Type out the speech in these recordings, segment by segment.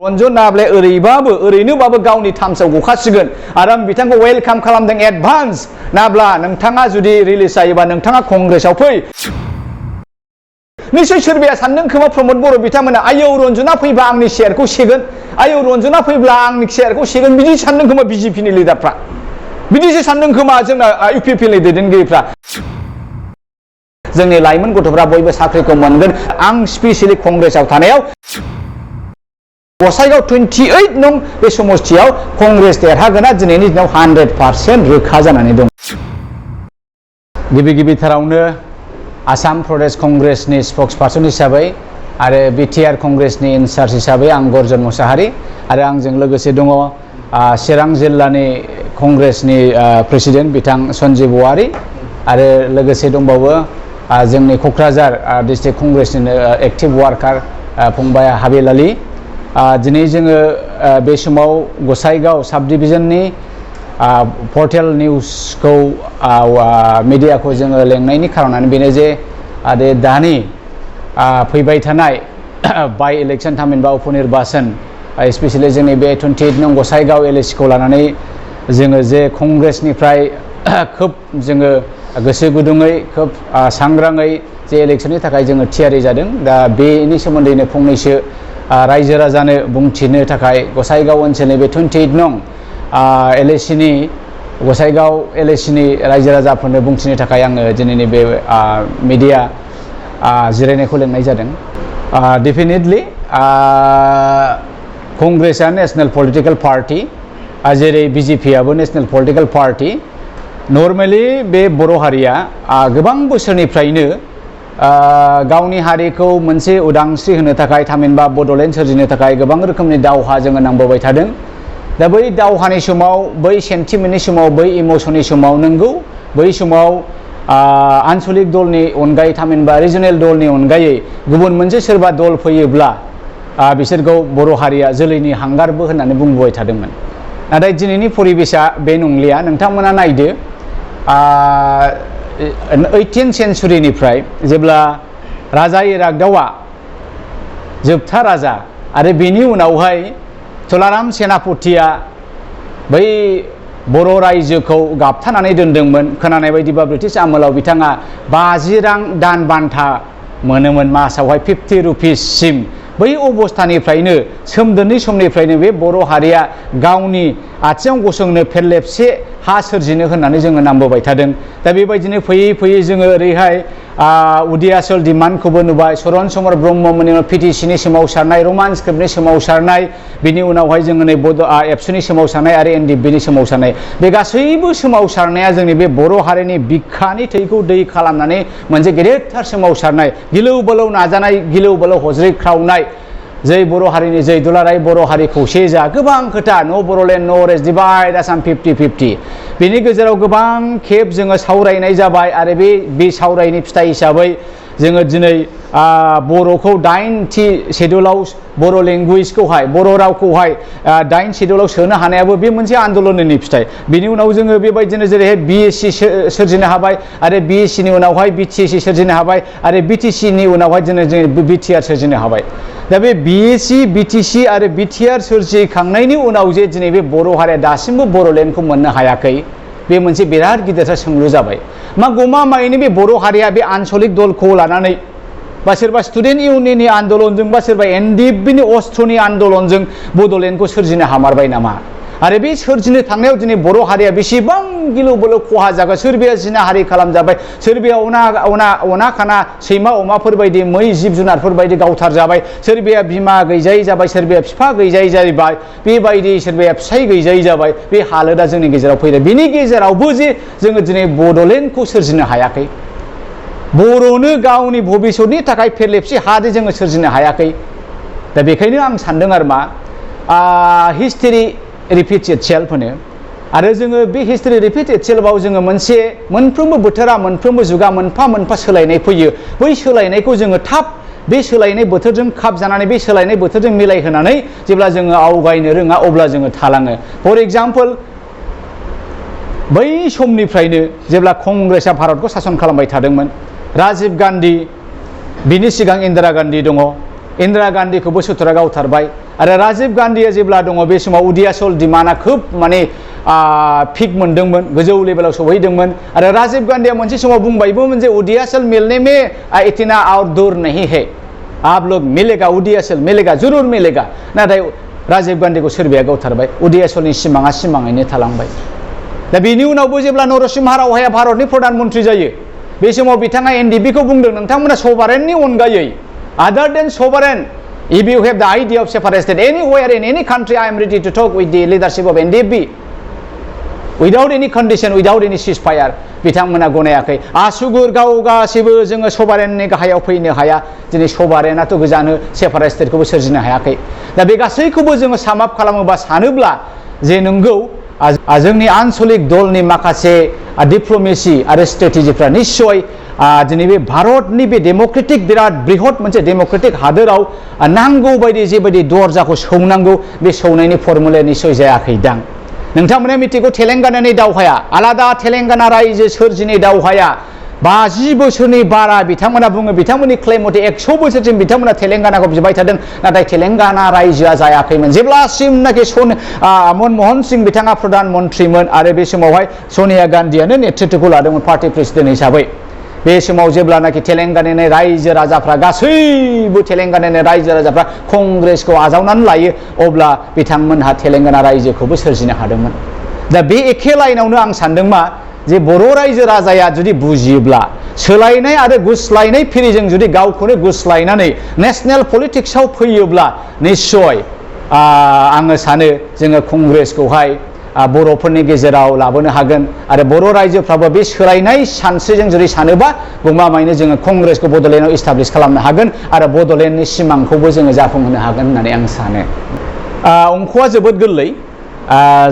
रन्जन नाब्ले ओरैनोबाबो गावनि थामसाव गखासिगोन आरो आं बिथांखौ वेलकाम खालामदों एडभान्स नाब्ला नोंथाङा जुदि रिलिज जायोबा नोंथाङा कंग्रेसआव फै निश्चय सोरबाया सानदों खोमा प्रमद बर' बिथांमोना आयौ रन्जना फैबा आंनि शेयारखौ सेगोन आयौ रन्जना फैब्ला आंनि शेयारखौ सेगोन बिदि सानदों खोमा बिजेपिनि लिडारफ्रा बिदिसो सानदों खोमा जोंना इउपिपिनि दैदेनगिरिफ्रा जोंनि लाइमोन गथ'फ्रा बयबो साख्रिखौ मोनगोन आं स्पेसियेलि कंग्रेसआव थानायाव गसाइगाव 28 नं बे समस्थियाव कंग्रेस देरहागोना दिनैनि दिनाव 100% रोखा जानानै दं। गिबिथारावनो आसाम प्रदेश कंग्रेसनि स्पक्सपार्सन हिसाबै आरो बिटिआर कंग्रेसनि इनचार्ज हिसाबै आं गर्जन मुसाहारि आरो आंजों लोगोसे दङ चिरां जिल्लानि कंग्रेसनि प्रेसिडेन्ट बिथां सन्जीब औवारी आरो लोगोसे दंबावो जोंनि क'क्राझार डिस्ट्रिक्ट कंग्रेसनि एक्टिभ वार्कार फंबाय हाबिल आली दिनै जोङो बे समाव गसाइगाव साब डिभिजननि पर्टेल निउसखौ मिडियाखौ जोङो लेंनायनि खारनानो बेनो जे दानि फैबाय थानाय बाय इलेक्शन थामहिनबा उपनिर्बाचन स्पेसियेलि जोंनि बे 28 नं गसाइगाव एलएसिखौ लानानै जोङो जे कंग्रेसनिफ्राय खोब जोङो गोसो गुदुङै खोब सांग्राङै जे इलेक्शननि थाखाय जोङो थियारि जादों दा बेनि सोमोन्दैनो फंनैसो रायजो राजानो बुंथिनो थाखाय गसाइगाव ओनसोलनि बे 28 नं एलएसिनि गसाइगाव एलएसिनि रायजो राजाफोरनो बुंथिनो थाखाय आङो दिनैनि बे मिडिया जिरायनायखौ लेंनाय जादों। डेफिनेटलि कंग्रेसआ नेशनेल पलिटिकल पार्टी जेरै बिजेपिआबो नेशनेल पलिटिकल पार्टी नर्मेलि बे बर' हारिया गोबां बोसोरनिफ्रायनो गावनि हारिखौ मोनसे उदांस्रि होनो थाखाय थामहिनबा बड'लेण्ड सोरजिनो थाखाय गोबां रोखोमनि दावहा जोङो नांबोबाय थादों दा बै दावहानि समाव बै सेन्टिमेन्टनि समाव बै इमसननि समाव नंगौ बै समाव आन्चलिक दलनि अनगायै थामहिनबा रिजनेल दलनि अनगायै गुबुन मोनसे सोरबा दल फैयोब्ला बिसोरखौ बर' हारिया जोलैनि हांगारबो होननानै बुंबोबाय थादोंमोन नाथाय दिनैनि परिबेसा बे नंलिया नोंथांमोना नायदो 18th सेन्चुरिनिफ्राय जेब्ला राजा इरागदावा जोबथा राजा आरो बेनि उनावहाय तुलाराम सेनापतिया बै बर' रायजोखौ गाबथानानै दोनदोंमोन खोनानाय बायदिबा ब्रिटिश आमोलाव बिथाङा 50 रां दान बान्था मोनोमोन मासावहाय 50 रुपिससिम बै अबस्थानिफ्रायनो सोमदोननि समनिफ्रायनो बे बर' हारिया गावनि आथिङाव गसंनो फेरलेबसे हा सोरजिनो होननानै जोङो नांबोबाय थादों दा बेबायदिनो फैयै जोङो ओरैहाय उदियाचल डिमान्डखौबो नुबाय चरण चमर ब्रह्ममोननि पिटिसिनि सोमावसारनाय रमान स्क्रिप्टनि सोमावसारनाय बिनि उनावहाय जोङो नै बड' एबसुनि सोमावसारनाय आरो एनडिएफबिनि सोमावसारनाय बे गासैबो सोमावसारनाया जोंनि बे बर' हारिनि बिखानि थैखौ दै खालामनानै मोनसे गेदेरथार सोमावसारनाय गिलौ बालौ नाजानाय गिलौ बालौ हज्रिख्रावनाय जै बर' हारिनि जै दुलाराय बर' हारि खौसे जा गोबां खोथा न' बर'लेण्ड न' रेस्ट डिभाइड आसाम 50-50 बेनि गेजेराव गोबां खेब जोङो सावरायनाय जाबाय आरो बे सावरायनाय फिथाइ हिसाबै जोङो दिनै बर'खौ 9थि शेड्युलाव बर' लेंगुवेजखौहाय बर' रावखौहाय 9 शेड्युलाव सोनो हानायाबो बे मोनसे आन्दोलननि फिथाइ बिनि उनाव जोङो बेबायदिनो जेरैहाय बिएससि सोरजिनो हाबाय आरो बिएससिनि उनावहाय बिटिएससि सोरजिनो हाबाय आरो बिटिसिनि उनावहाय जोङो बिटिआर सोरजिनो हाबाय दा बे बिएससि बिटिसि आरो बिटिआर सोरजिखांनायनि उनाव जे दिनै बे बर' हारिया दासिमबो बर'लेण्डखौ मोननो हायाखै बे मोनसे बिराद गिदिरथार सोंलु जाबाय मा गमामायैनो बे बर' हारिया बे आन्चलिक दलखौ लानानै बा सोरबा स्टुडेन्ट इउनियननि आन्दोलनजों बा सोरबा एनडिएफबिनि अस्ट्रनि आन्दोलनजों बड'लेण्डखौ सोरजिनो हामारबाय नामा आरो बे सोरजिनो थांनायाव दिनै बर' हारिया बेसेबां गिलु बालु खहा जागोन सोरबाया जिनाहारि खालामजाबाय सोरबाया अना खाना सैमा अमाफोरबायदि मै जिब जुनारफोरबायदि गावथार जाबाय सोरबाया बिमा गैजायै जाबाय सोरबाया बिफा गैजायै जाबाय बेबायदि सोरबाया फिसाय गैजायै जाबाय बे हालोदा जोंनि गेजेराव फैदों बेनि गेजेरावबो जे जोङो दिनै बड'लेण्डखौ सोरजिनो हायाखै बर'नो गावनि भबिसतनि थाखाय फेरलेबसे हादे जोङो सोरजिनो हायाखै दा बेखायनो आं सानदों आरो मा हिस्टरि रिपिट्स इटसेल्फ होनो आरो जोङो बे हिस्टरि रिपिट इटसेल्फआव जोङो मोनफ्रोमबो बोथोरा मोनफ्रोमबो जुगा मोनफा सोलायनाय फैयो बै सोलायनायखौ जोङो थाब बे सोलायनाय बोथोरजों खाब जानानै बे सोलायनाय बोथोरजों मिलायहोनानै जेब्ला जोङो आवगायनो रोङा अब्ला जोङो थालाङो फर एग्जाम्पल बै समनिफ्रायनो जेब्ला कंग्रेसआ भारतखौ सासन खालामबाय थादोंमोन राजीव गान्धी बिनि सिगां इन्दिरा गान्धी दङ इन्दिरा गान्धीखौबो सुथुरा गावथारबाय आरो राजीव गान्धीया जेब्ला दङ बे समाव उदियासल डिमान्डआ खोब माने पिक मोनदोंमोन गोजौ लेभेलाव सौहैदोंमोन आरो राजीव गान्धीया मोनसे समाव बुंबायबोमोन जे उदियासल मिलने में इतना और दूर नहीं है आप लोग मिलेगा उदियासल मिलेगा जरूर मिलेगा नाथाय राजीव गान्धीखौ सोरबाया गावथारबाय उदियासलनि सिमाङा सिमाङैनो थालांबाय दा बेनि उनावबो जेब्ला नरसिम्हा रावहाया भारतनि प्रधान मन्त्रि जायो बे समाव बिथाङा एनडिपिखौ बुंदों नोंथांमोना सभारेननि अनगायै other than sovereign if you have the idea of separation anywhere in any country I am ready to talk with the leadership of NDP without any condition without any ceasefire बिथांमोना गनायाखै आसुगुर गाव गासिबो जोङो सभारेननि गाहायाव फैनो हाया दिनै सभारेनाथ' गोजानो सेपारेट स्टेटखौबो सोरजिनो हायाखै दा बे गासैखौबो जोङो सामाप खालामोबा सानोब्ला जे नंगौ जोंनि आन्चलिक दलनि माखासे डिप्ल'मेसि आरो स्ट्रेटेजिफ्रा निश्चय दिनै बे भारतनि बे डेम'क्रेटिक बिराद बृहत मोनसे डेम'क्रेटिक हादोराव नांगौ बायदि जेबायदि दरजाखौ सौनांगौ बे सौनायनि फर्मुलाया निश्चय जायाखैदां नोंथांमोना मिथिगौ तेलेंगानानि दावहाया आलादा तेलेंगाना रायजो सोरजिनाय दावहाया 50 बोसोरनि बारा बिथांमोना बुङो बिथांमोननि क्लेम मथे 100 बोसोरसिम बिथांमोना तेलेंगानाखौ बिबाय थादों नाथाय तेलेंगाना रायजोआ जायाखैमोन जेब्लासिमनाखि मनमोहन सिं बिथाङा प्रधान मन्त्रिमोन आरो बे समावहाय सनिया गान्धीयानो नेतृत्वखौ लादोंमोन पार्टी प्रेसिडेन्ट हिसाबै बे समाव जेब्लानाखि तेलेंगानानि रायजो राजाफ्रा गासैबो तेलेंगानानि रायजो राजाफ्रा कंग्रेसखौ आजावनानै लायो अब्ला बिथांमोनहा तेलेंगाना रायजोखौबो सोरजिनो हादोंमोन दा बे एखे लाइनावनो आं सानदों मा जे बर' रायजो राजाया जुदि बुजियोब्ला सोलायनाय आरो गुस्लायनाय फिरिजों जुदि गावखौनो गुस्लायनानै नेशनेल पलिटिक्सआव फैयोब्ला निश्चय आङो सानो जोङो कंग्रेसखौहाय बर'फोरनि गेजेराव लाबोनो हागोन आरो बर' रायजोफ्राबो बे सोलायनाय सानस्रिजों जुदि सानोबा गमामायैनो जोङो कंग्रेसखौ बड'लेण्डआव इस्टाब्लिश खालामनो हागोन आरो बड'लेण्डनि सिमांखौबो जोङो जाफुंहोनो हागोन होननानै आं सानो अंकआ जोबोद गोरलै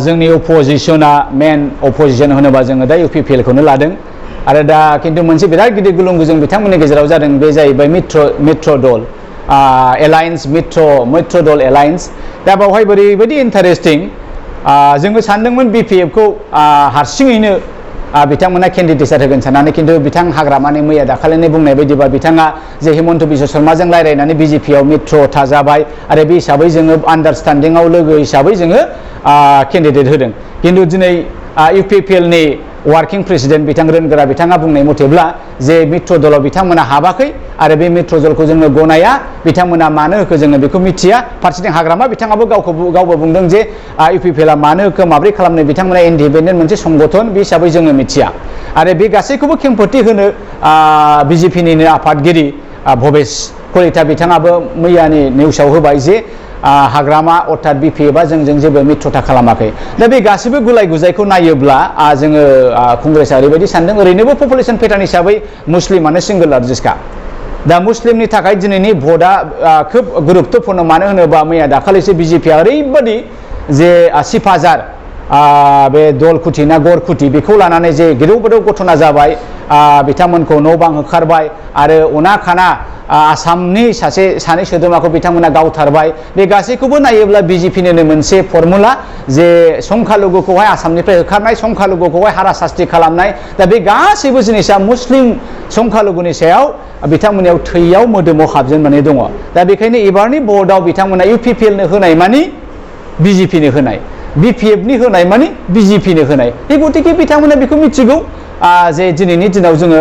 जोंनि अपोजिशना मेन अपोजिशन होनोबा जोङो दा इउपिपिएलखौनो लादों आरो दा खिन्थु मोनसे बिराद गिदिर गुलुंगुजुं बिथांमोननि गेजेराव जादों बे जाहैबाय मित्र दल एलायन्स मित्र दल एलायन्स दा बावहाय ओरैबायदि इन्टारेस्टिं जोङो सानदोंमोन बिपिएफखौ हारसिङैनो बिथांमोना केन्डिडेट होगोन साननानै खिन्थु बिथां हाग्रामानि मैया दाखालिनि बुंनाय बायदिबा बिथाङा जे हिमन्त बिश्व शर्माजों रायज्लायनानै बिजेपिआव मित्र थाजाबाय आरो बे हिसाबै जोङो आन्डारस्टेन्डिंआव लोगो हिसाबै जोङो केन्डिडेट होदों खिन्थु दिनै इउपिपिएलनि वार्किं प्रेसिडेन्ट बिथां रोनगोरा बिथाङा बुंनाय मथेब्ला जे मित्र दलाव बिथांमोना हाबाखै आरो बे मित्र दलखौ जोङो गनाया बिथांमोना मानो होखो जोङो बेखौ मिथिया फारसेथिं हाग्रामा बिथाङाबो गावबो बुंदों जे इउपिपिएलआ मानो होखो माब्रै खालामनो बिथांमोना इन्डिपेन्डेन्ट मोनसे संगठन बे हिसाबै जोङो मिथिया आरो बे गासैखौबो खेंफोरथि होनो बिजेपिनिनो आफादगिरि भबेश कलिता बिथाङाबो मैयानि निउसाव होबाय जे हाग्रामा अर्थात बिपिएफआ जोंजों जेबो मित्रता खालामाखै दा बे गासैबो गुलाय गुजायखौ नायोब्ला जोङो कंग्रेसआ ओरैबायदि सानदों ओरैनोबो पपुलेसन पेटार्न हिसाबै मुस्लिमानो सिंगल लार्जेस्टखा दा मुस्लिमनि थाखाय दिनैनि भटआ खोब गुरुत्वपूर्ण मानो होनोबा मैया दाखालिसो बिजेपिआ ओरैबायदि जे सिफाजार बे दलकुटि ना गरकुटि बेखौ लानानै जे गिदिर गिदिर घटना जाबाय बिथांमोनखौ न' बां होखारबाय आरो अना खाना आसामनि सानै सोद्रोमाखौ बिथांमोना गावथारबाय बे गासैखौबो नायोब्ला बिजेपिनिनो मोनसे फर्मुला जे संख्यालुगुखौहाय आसामनिफ्राय होखारनाय संख्यालुगुखौहाय हारा सास्ति खालामनाय दा बे गासैबो जिनिसा मुस्लिम संख्यालुगुनि सायाव बिथांमोननियाव थैयाव मोदोमाव हाबजेननानै दङ दा बेखायनो एबारनि भटआव बिथांमोना इउपिपिएलनो होनाय मानि बिजेपिनो होनाय बिपिएफनि होनाय मानि बिजेपिनो होनाय बे गतिके बिथांमोना बेखौ मिथिगौ जे दिनैनि दिनाव जोङो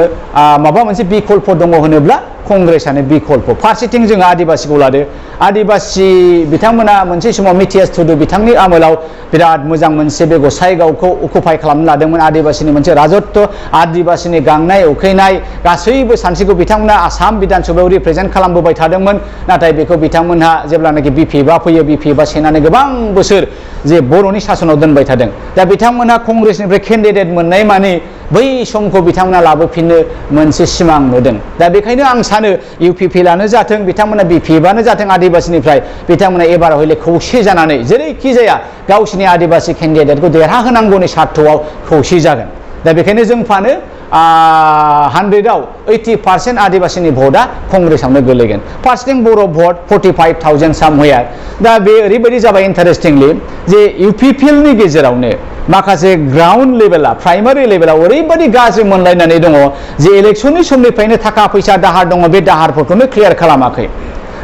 माबा मोनसे बिकल्प दङ होनोब्ला कंग्रेसआनो बिकल्प फारसेथिं जोङो आदिबासिखौ लादो आदिबासि बिथांमोना मोनसे समाव मिथियास थुदु बिथांनि आमोलाव बिराद मोजां मोनसे बे गसाइगावखौ अकुपाइ खालामनो लादोंमोन आदिबासिनि मोनसे राजत्व आदिबासिनि गांनाय उखैनाय गासैबो सानस्रिखौ बिथांमोना आसाम बिधान सभायाव रिप्रेजेन्ट खालामबोबाय थादोंमोन नाथाय बेखौ बिथांमोनहा जेब्लानाखि बिपिएफआ फैयो बिपिएफआ सेनानै गोबां बोसोर जे बर'नि सासनाव दोनबाय थादों दा बिथांमोनहा कंग्रेसनिफ्राय केन्डिडेट मोननाय मानि बै समखौ बिथांमोना लाबोफिननो मोनसे सिमां नुदों दा बेखायनो आं सानो इउपिपिएलआनो जाथों बिथांमोना बिपिएफआनो जाथों आदिबासिनिफ्राय बिथांमोना एबार हयले खौसे जानानै जेरैखि जाया गावसिनि आदिबासि केन्डिडेटखौ देरहाहोनांगौनि सार्थआव खौसे जागोन दा बेखायनो जों फानो 100आव 80% आदिबासिनि भटआ कंग्रेसआवनो गोलैगोन फारसेथिं बर' भट 45,000 सामवेयार दा बे ओरैबायदि जाबाय इन्टारेस्टिंलि जे इउपिपिएलनि गेजेरावनो माखासे ग्राउन्ड लेभेला प्राइमारि लेभेलाव ओरैबायदि गाज्रि मोनलायनानै दङ जे इलेक्सननि समनिफ्रायनो थाखा फैसा दाहार दङ बे दाहारफोरखौनो क्लियार खालामाखै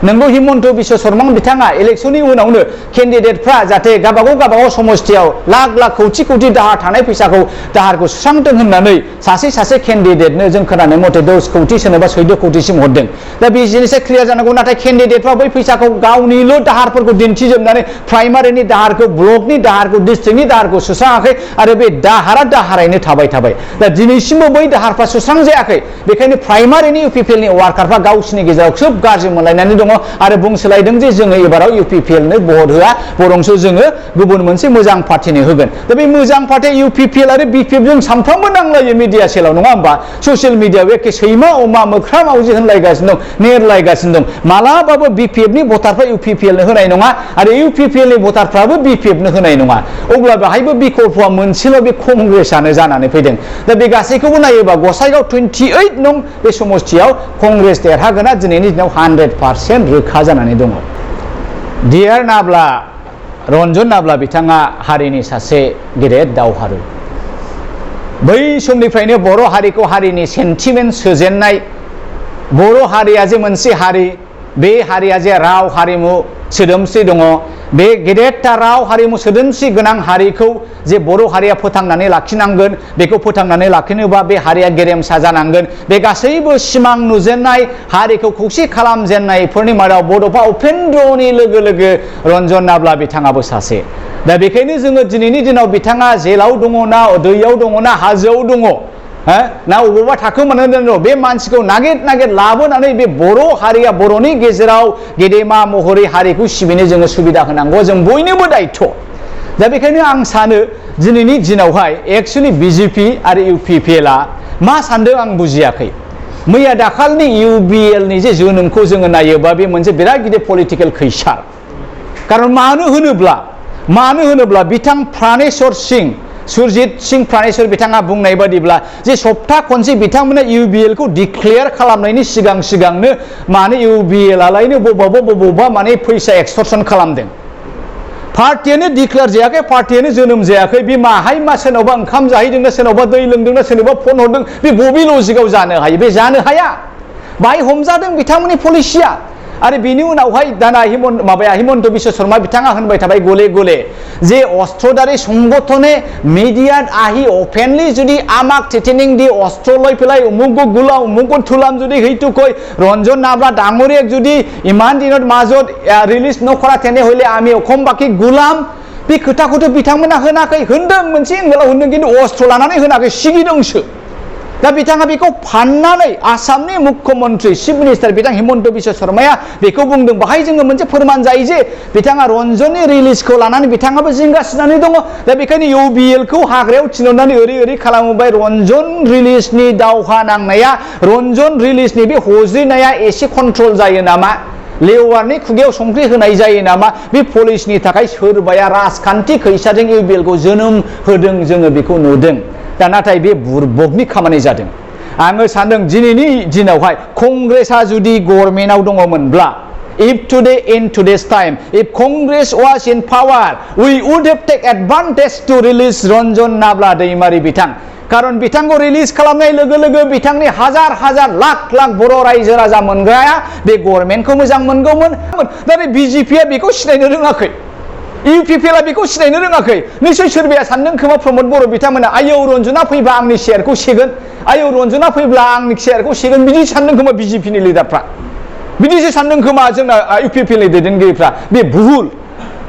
नंगौ हिमन्त बिश्व शर्मा बिथाङा इलेक्शननि उनावनो केन्डिडेटफ्रा जाहाथे गावबागाव समस्थियाव लाख लाख कौटि कौटि दाहार थानाय फैसाखौ दाहारखौ सुस्रांथों होननानै सासे केन्डिडेटनो जों खोनानाय मथे 10 कौटि सोरनोबा 14 कौटिसिम हरदों दा बे जिनिसा क्लियार जानांगौ नाथाय केन्डिडेटफ्रा बै फैसाखौ गावनिल' दाहारफोरखौ दिन्थिजोबनानै प्राइमारिनि दाहारखौ ब्लकनि दाहारखौ डिस्ट्रिक्टनि दाहारखौ सुस्राङाखै आरो बे दाहारैनो थाबाय दा दिनैसिमबो बै दाहारफ्रा सुस्रांजायाखै बेखायनो प्राइमारिनि इउपिपिएलनि वार्कारफ्रा गावसिनि गेजेराव खोब गाज्रि मोनलायनानै दङ आरो बुंसोलायदों जे जोङो एबाराव इउपिपिएलनो भट होआ बरंसो जोङो गुबुन मोनसे मोजां पार्टिनो होगोन दा बे मोजां पार्टी इउपिपिएल आरो बिपिएफ जों सानफ्रामबो नांलायो मिडिया सेलाव नङा होमबा ससियेल मिडियायाव एखे सैमा अमा मोख्रा मावजि होनलायगासिनो दं नेरलायगासिनो दं मालाबाबो बिपिएफनि भटारफ्रा इउपिपिएलनो होनाय नङा आरो इउपिपिएलनि भटारफ्राबो बिपिएफनो होनाय नङा अब्ला बेहायबो बिकल्पआ मोनसेल' बे कंग्रेसआनो जानानै फैदों दा बे गासैखौबो नायोबा गसाइगाव 28 नं बे समस्थियाव कंग्रेस देरहागोना दिनैनि दिनाव 100% रोखा जानानै दङ डिआर नाब्ला रन्जन नाब्ला बिथाङा हारिनि सासे गेदेर दावहारु बै समनिफ्रायनो बर' हारिखौ हारिनि सेन्टिमेन्ट सोजेननाय बर' हारिया जे मोनसे हारि बे हारिया जे राव हारिमु सोदोमस्रि दङ बे गेदेरथार राव हारिमु सोदोमस्रि गोनां हारिखौ जे बर' हारिया फोथांनानै लाखिनांगोन बेखौ फोथांनानै लाखिनोबा बे हारिया गेरेमसा जानांगोन बे गासैबो सिमां नुजेननाय हारिखौ खौसे खालामजेननायफोरनि मादाव बड'फा उपेन्द्रनि लोगो रन्जन नाब्ला बिथाङाबो सासे दा बेखायनो जोङो दिनैनि दिनाव बिथाङा जेलाव दङ ना दैयाव दङ ना हाजोआव दङ ना अबावबा थाखोमानानै दङ बे मानसिखौ नागिर लाबोनानै बे बर' हारिया बर'नि गेजेराव गेदेमा महरै हारिखौ सिबिनो जोङो सुबिदा होनांगौ जों बयनिबो दायित्व दा बेखायनो आं सानो दिनैनि दिनावहाय एक्चुअलि बिजेपि आरो इउपिपिएलआ मा सानदों आं बुजियाखै मैया दाखालनि इउबिएलनि जे जोनोमखौ जोङो नायोबा बे मोनसे बिराद गिदिर पलिटिकेल खैसार खारन मानो होनोब्ला बिथां प्राणेश्वर सिंह सुरजित सिंह प्राणेश्वर बिथाङा बुंनाय बादिब्ला जे सप्ता खनसे बिथांमोना इउबिएल खौ डिक्लेयार खालामनायनि सिगांनो माने इउबिएल आलायनो बबावबा माने फैसा एक्सटर्सन खालामदों पार्टियानो डिक्लेयार जायाखै पार्टियानो जोनोम जायाखै बे माहाय मा सोरनावबा ओंखाम जाहैदोंना सोरनावबा दै लोंदोंना सोरनावबा फन हरदों बे बबे लजिकआव जानो हायो बे जानो हाया बाहाय हमजादों बिथांमोननि पलिसिया आरो बिनि उनावहाय दाना हिमन्त बिश्व शर्मा बिथाङा होनबाय थाबाय गले जे अस्त्रधारी संगठने मीडिया आही ओपेनली जुदि आमाक थेटेनिं दि अस्त्र लै पेलाय उमुक गुला उमुक थुलाम जुदि हैतुकय रन्जन नाब्ला डांगरियाक जुदि इमान दिनत माजत रिलिज नखरा तेने हइले आमी अखम बाकी गुलाम बे खोथाखौथ' बिथांमोना होनाखै होनदों मोनसे एंगेलाव होनदों खिन्थु अस्त्र लानानै होनाखै सिगिदोंसो दा बिथाङा बेखौ फाननानै आसामनि मुख्यमन्त्री चिफ मिनिस्टार बिथां हिमन्त बिश्व शर्माया बेखौ बुंदों बाहाय जोङो मोनसे फोरमान जायो जे बिथाङा रन्जननि रिलिजखौ लानानै बिथाङाबो जिंगासिनानै दङ दा बेखायनो इउबिएल खौ हाग्रायाव थिनहरनानै ओरै खालामबाय रन्जन रिलिजनि दावहा नांनाया रन्जन रिलिजनि बे हज्रिनाया एसे कन्ट्रल जायो नामा लेवारनि खुगायाव संख्रि होनाय जायो नामा बे पलिसिनि थाखाय सोरबाया राजखान्थि खैसारजों इउबिएल खौ जोनोम होदों जोङो बेखौ नुदों दा नाथाय बे बुरबकनि खामानि जादों आङो सानदों दिनैनि दिनावहाय कंग्रेसआ जुदि गभर्नमेन्टआव दङमोनब्ला if today in today's time if Congress was in power we would have take advantage to release Ranjan नाब्ला दैमारि बिथां खारन बिथांखौ रिलिज खालामनाय लोगो बिथांनि हाजार लाख बर' रायजो राजा मोनग्राया बे गभर्नमेन्टखौ मोजां मोनगौमोन दा बिजेपिआ बेखौ सिनायनो रोङाखै इउपिपिएलआ बेखौ सिनायनो रोङाखै निश्चय सोरबाया सानदों खोमा प्रमद बर' बिथांमोना आयौ रन्जना फैबा आंनि शेयारखौ सेगोन आयौ रन्जना फैब्ला आंनि शेयारखौ सेगोन बिदि सानदों खोमा बिजेपिनि लिडारफ्रा बिदिसो सानदों खोमा जोंना इउपिपिएलनि दैदेनगिरिफ्रा बे भुल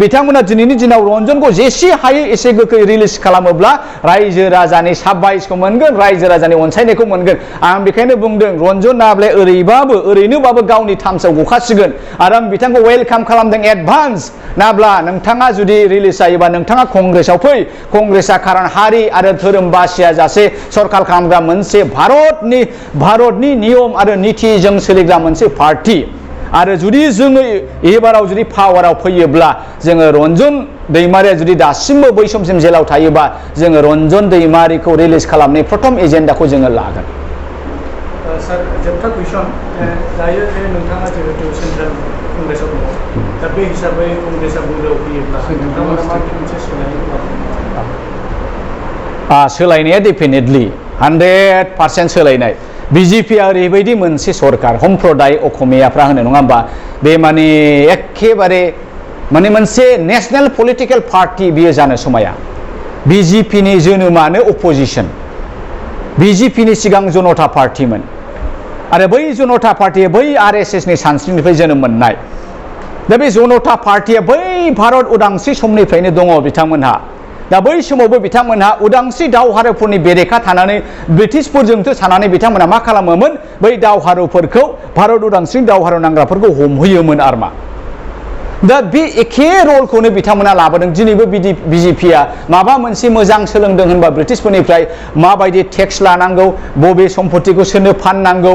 बिथांमोना दिनैनि दिनाव रन्जनखौ जेसे हायो एसे गोख्रै रिलिज खालामोब्ला रायजो राजानि साबायसखौ मोनगोन रायजो राजानि अनसायनायखौ मोनगोन आं बेखायनो बुंदों रन्जन नाब्लाया ओरैनोबाबो गावनि थामसाव गखासिगोन आरो आं बिथांखौ वेलकाम खालामदों एडभान्स नाब्ला नोंथाङा जुदि रिलिज जायोबा नोंथाङा कंग्रेसआव फै कंग्रेसआ खारन हारि आरो धोरोम बासिया जासे सरकार खालामग्रा मोनसे भारतनि नियम आरो नितिजों सोलिग्रा मोनसे पार्टी आरो जुदि जोङो एबाराव जुदि पावाराव फैयोब्ला जोङो रन्जन दैमारिया जुदि दासिमबो बै समसिम जेलाव थायोबा जोङो रन्जन दैमारिखौ रिलिज खालामनाय प्रथम एजेन्डाखौ जोङो लागोन सार जोबथा कुइसन दायो जे नोंथाङा जिहेतु सेन्ट्रेल कंग्रेसआव दङ दा बे हिसाबै कंग्रेसआ बुंग्रायाव फैयोब्ला नोंथाङा मा मोनसे सोलायनाया डेफिनेटलि 100% सोलायनाय बिजेपिया ओरैबायदि मोनसे सरकार सम्प्रदाय असमियाफ्रा होनो नङा होमबा बे माने एखेबारे माने मोनसे नेशनेल पलिटिकेल पार्टी बियो जानो समाया बिजेपिनि जोनोमानो अपोजिशन बिजेपिनि सिगां जनता पार्टीमोन आरो बै जनता पार्टी बै आरएसएसनि सानस्रिनिफ्राय जोनोम मोननाय दा बे जनता पार्टीया बै भारत उदांस्रि समनिफ्रायनो दङ बिथांमोनहा दा बै समावबो बिथांमोनहा उदांस्रि दावहारुफोरनि बेरेखा थानानै ब्रिटिशफोरजोंथ' थानानै बिथांमोनहा मा खालामोमोन बै दावहारुफोरखौ भारत उदांस्रि दावहारु नांग्राफोरखौ हमहैयोमोन आरमा दा बे एखे रलखौनो बिथांमोना लाबोदों दिनैबो बिजेपिया माबा मोनसे मोजां सोलोंदों होनबा ब्रिटिशफोरनिफ्राय माबायदि टेक्स लानांगौ बबे सम्पतिखौ सोरनो फाननांगौ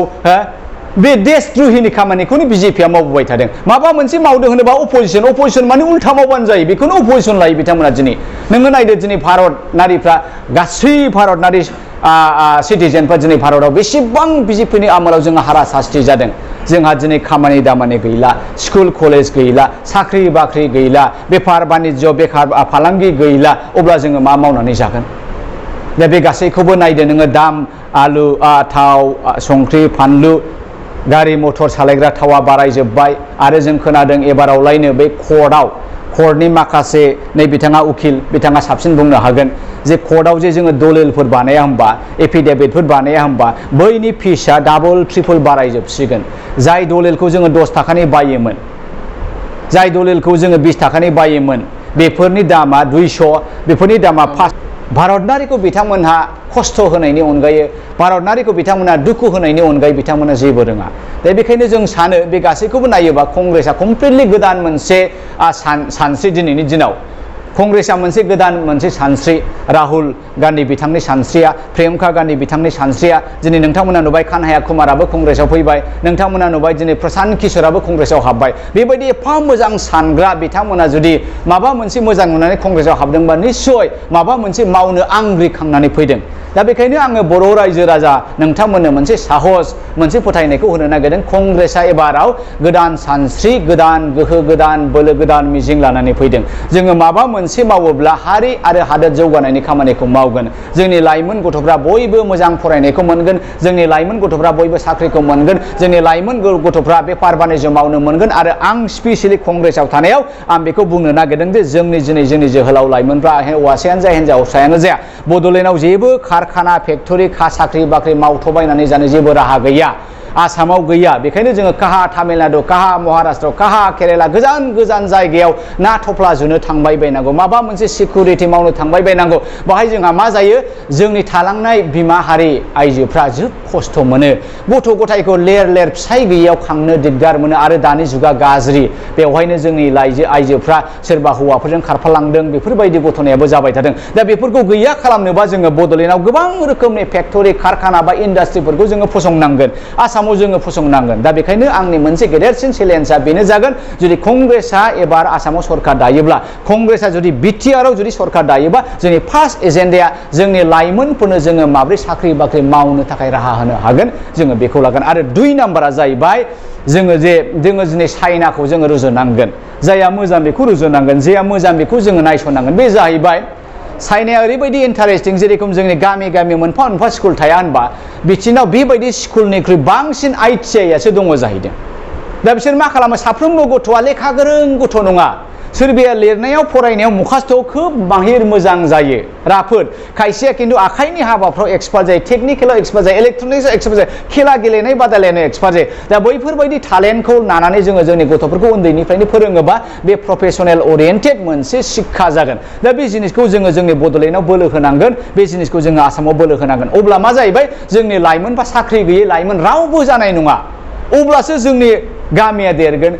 बे देशद्रहिनि खामानिखौनो बिजेपिया मावबोबाय थादों माबा मोनसे मावदों होनोबा अपोजिशन माने उल्था मावबानो जायो बेखौनो अपोजिशन लायो बिथांमोना दिनै नोङो नायदो दिनै भारतनारिफ्रा गासै भारतनारि सिटिजेनफ्रा दिनै भारताव बेसेबां बिजेपिनि आमोलाव जोंहा हारासास्ति जादों जोंहा दिनै खामानि दामानि गैला स्कुल कलेज गैला साख्रि बाख्रि गैला बेफार बानिज्य बेखार फालांगि गैला अब्ला जोङो मा मावनानै जागोन दा बे गासैखौबो नायदो नोङो दाम आलु थाव संख्रि फानलु गारि मटर सालायग्रा थावा बारायजोब्बाय आरो जों खोनादों एबारावलायनो बे कर्टनि माखासे नै बिथाङा उकिल बिथाङा साबसिन बुंनो हागोन जे कर्टआव जे जोङो दलिलफोर बानाया होमबा एफिडेभिटफोर बानाया होमबा बैनि फिसआ डाबल ट्रिपल बारायजोबसिगोन जाय दलिलखौ जोङो 10 थाखानि बायोमोन जाय दलिलखौ जोङो 20 थाखानि बायोमोन बेफोरनि दामा 200 बेफोरनि दामा 5 भारतनारिखौ बिथांमोनहा खस्थ' होनायनि अनगायै भारतनारिखौ बिथांमोनहा दुखु होनायनि अनगायै बिथांमोनहा जेबो रोङा दा बेखायनो जों सानो बे गासैखौबो नायोबा कंग्रेसआ कमप्लिटलि गोदान मोनसे सानस्रि दिनैनि दिनाव कंग्रेसआ मोनसे गोदान मोनसे सानस्रि राहुल गान्धी बिथांनि सानस्रिया प्रियंका गान्धी बिथांनि सानस्रिया दिनै नोंथांमोना नुबाय कान्हाया कुमाराबो कंग्रेसआव फैबाय नोंथांमोना नुबाय दिनै प्रशांत किशोराबो कंग्रेसआव हाबबाय बेबायदि एफा मोजां सानग्रा बिथांमोना जुदि माबा मोनसे मोजां नुनानै कंग्रेसआव हाबदोंबा निस्सय माबा मोनसे मावनो आंग्रिखांनानै फैदों दा बेखायनो आङो बर' रायजो राजा नोंथांमोननो मोनसे साहस मोनसे फोथायनायखौ होनो नागिरदों कंग्रेसआ एबाराव गोदान सानस्रि गोदान गोहो गोदान बोलो गोदान मिजिं लानानै फैदों जोङो माबा मोनसे मावोब्ला हारि आरो हादोर जौगानायनि खामानिखौ मावगोन जोंनि लाइमोन गथ'फ्रा बयबो मोजां फरायनायखौ मोनगोन जोंनि लाइमोन गथ'फ्रा बयबो साख्रिखौ मोनगोन जोंनि लाइमोन गथ'फ्रा बेफार बानिज्य मावनो मोनगोन आरो आं स्पेसियेलि कंग्रेसआव थानायाव आं बेखौ बुंनो नागिरदों जे जोंनि जोहोलाव लाइमोनफ्रा हौवासायानो जा हिनजावसायानो जाया बड'लेण्डआव जेबो कारखाना फेक्टरि साख्रि बाख्रि मावथ'बायनानै जानो जेबो राहा गैया आसामाव गैया बेखायनो जोङो काहा तामिलनाडु काहा महाराष्ट्र काहा केरेला गोजान गोजान जायगायाव ना थफ्ला जुनो थांबाय बायनांगौ माबा मोनसे सिकिउरिटि मावनो थांबाय बायनांगौ बाहाय जोंहा मा जायो जोंनि थालांनाय बिमा हारि आइजोफ्रा जोब खस्थ' मोनो गथ' गथायखौ लेर फिसाय गैयियाव खांनो दिगदार मोनो आरो दानि जुगा गाज्रि बेवहायनो जोंनि आइजोफ्रा सोरबा हौवाफोरजों खारफालांदों बेफोरबायदि घटनायाबो जाबाय थादों दा बेफोरखौ गैया खालामनोबा जोङो बड'लेण्डआव गोबां रोखोमनि फेक्टरि कारखाना बा इन्डास्ट्रिफोरखौ जोङो फसंनांगोन आसामाव जोङो फसंनांगोन दा बेखायनो आंनि मोनसे गेदेरसिन चेलेन्जआ बेनो जागोन जुदि कंग्रेसआ एबार आसामाव सरकार दायोब्ला कंग्रेसआ जुदि बिटिआरआव जुदि सरकार दायोबा जोंनि फार्स्ट एजेन्डाया जोंनि लाइमोनफोरनो जोङो माब्रै साख्रि बाख्रि मावनो थाखाय राहा होनो हागोन जोङो बेखौ लागोन आरो 2 नाम्बारा जाहैबाय जोङो दिनै चाइनाखौ जोङो रुजुनांगोन जायहा मोजां बेखौ रुजुनांगोन जायहा मोजां बेखौ जोङो नायस'नांगोन बे जाहैबाय चाइनाया ओरैबायदि इन्टारेस्टिं जेरेखम जोंनि गामि मोनफा मोनफा स्कुल थाया होनबा बिथिनाव बेबायदि स्कुलनिख्रुइ बांसिन ITI-आसो दङ जाहैदों दा बिसोर मा खालामो साफ्रोमबो गथ'आ लेखा गोरों गथ' नङा सोरबाया लिरनायाव फरायनायाव मुखास्थ' खोब माहिर मोजां जायो राफोद खायसेया खिन्थु आखाइनि हाबाफ्राव एक्सपार्ट जायो टेकनिकेलाव एक्सपार्ट जायो इलेक्ट्रनिक्सआव एक्सपार्ट जायो खेला गेलेनाय बादायलायनायाव एक्सपार्ट जायो दा बैफोरबायदि टेलेन्टखौ लानानै जोङो जोंनि गथ'फोरखौ उन्दैनिफ्रायनो फोरोङोबा बे प्रफेसनेल ओरिएन्टेड मोनसे शिक्षा जागोन दा बे जिनिसखौ जोङो जोंनि बड'लेण्डआव बोलो होनांगोन बे जिनिसखौ जोङो आसामाव बोलो होनांगोन अब्ला मा जाहैबाय जोंनि लाइमोन बा साख्रि गैयै लाइमोन रावबो जानाय नङा अब्लासो जोंनि गामिया देरगोन